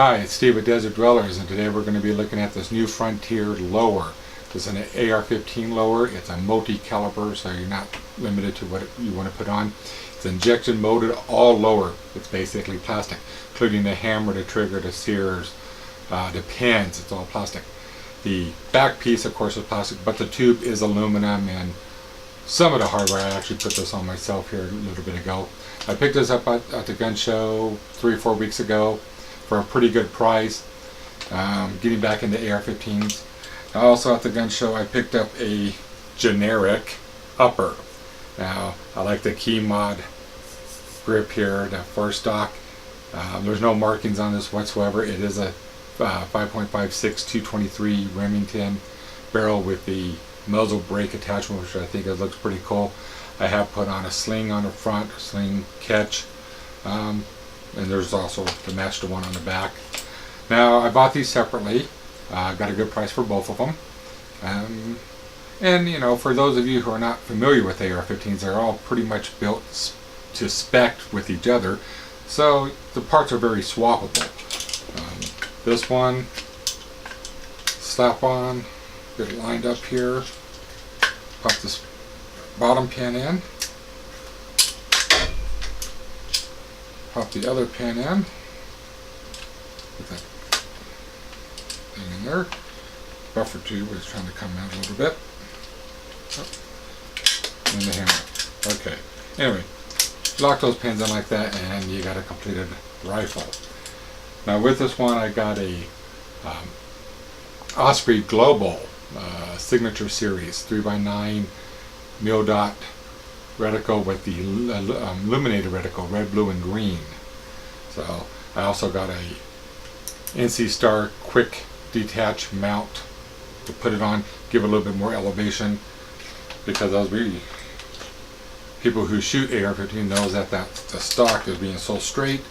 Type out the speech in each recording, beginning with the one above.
Hi, it's Steve with Desert Dwellers, and today we're going to be looking at this new Frontier lower. This is an AR15 lower. It's a multi-caliber, so you're not limited to what you want to put on. It's injection molded, all lower. It's basically plastic, including the hammer, the trigger, the sears, the pins. It's all plastic. The back piece, of course, is plastic, but the tube is aluminum, and some of the hardware, I actually put this on myself here a little bit ago. I picked this up at the gun show 3 or 4 weeks ago for a pretty good price, getting back into AR-15s. Also at the gun show I picked up a generic upper. Now I like the Keymod grip here, the 4-stock. There's no markings on this whatsoever. It is a 5.56 223 Remington barrel with the muzzle brake attachment, which I think it looks pretty cool. I have put on a sling on the front, sling catch, and there's also the matched one on the back. Now I bought these separately. Got a good price for both of them. And you know, for those of you who are not familiar with AR-15s, they're all pretty much built to spec with each other, so the parts are very swappable. This one, slap on, get it lined up here, pop this bottom pin in, pop the other pin in, put that thing in there. Buffer tube is trying to come out a little bit. And the hammer. Okay. Anyway, lock those pins in like that, and you got a completed rifle. Now with this one, I got a Osprey Global Signature Series 3x9 mil dot reticle with the illuminated reticle, red, blue, and green. So I also got a NC Star quick detach mount to put it on, give it a little bit more elevation, because as people who shoot AR-15 knows that the stock is being so straight.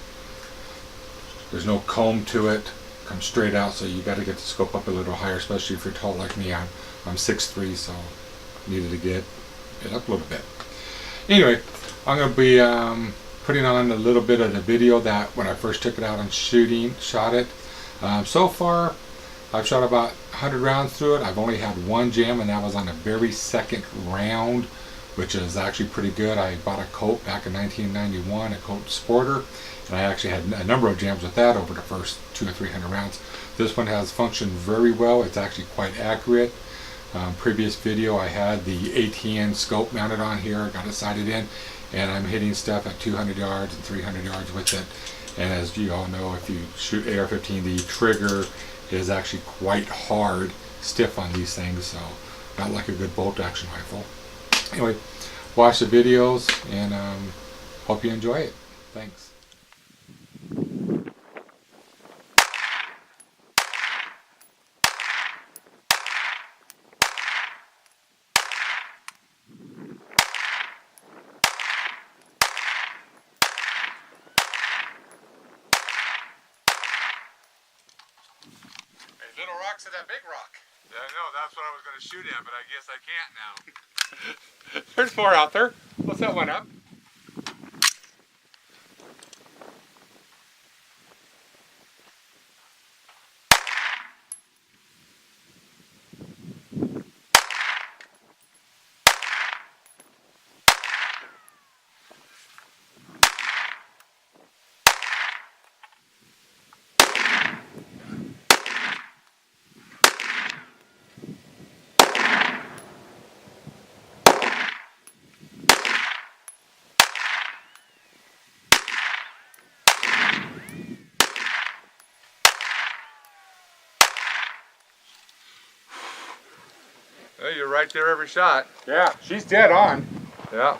There's no comb to it, comes straight out, so you got to get the scope up a little higher, especially if you're tall like me. I'm 6'3", so needed to get it up a little bit. Anyway, I'm going to be putting on a little bit of the video that when I first took it out and shot it. So far, I've shot about 100 rounds through it. I've only had one jam, and that was on the very second round, which is actually pretty good. I bought a Colt back in 1991, a Colt Sporter, and I actually had a number of jams with that over the first 200 or 300 rounds. This one has functioned very well. It's actually quite accurate. Previous video I had the ATN scope mounted on here, got it sighted in, and I'm hitting stuff at 200 yards and 300 yards with it. And as you all know, if you shoot AR-15, the trigger is actually quite hard, stiff on these things, so not like a good bolt action rifle. Anyway, watch the videos, and hope you enjoy it. Thanks. Little rocks to that big rock. Yeah, I know, that's what I was going to shoot at, but I guess I can't now. There's more out there. Let's set one up. Well, you're right there every shot. Yeah, she's dead on. Yeah.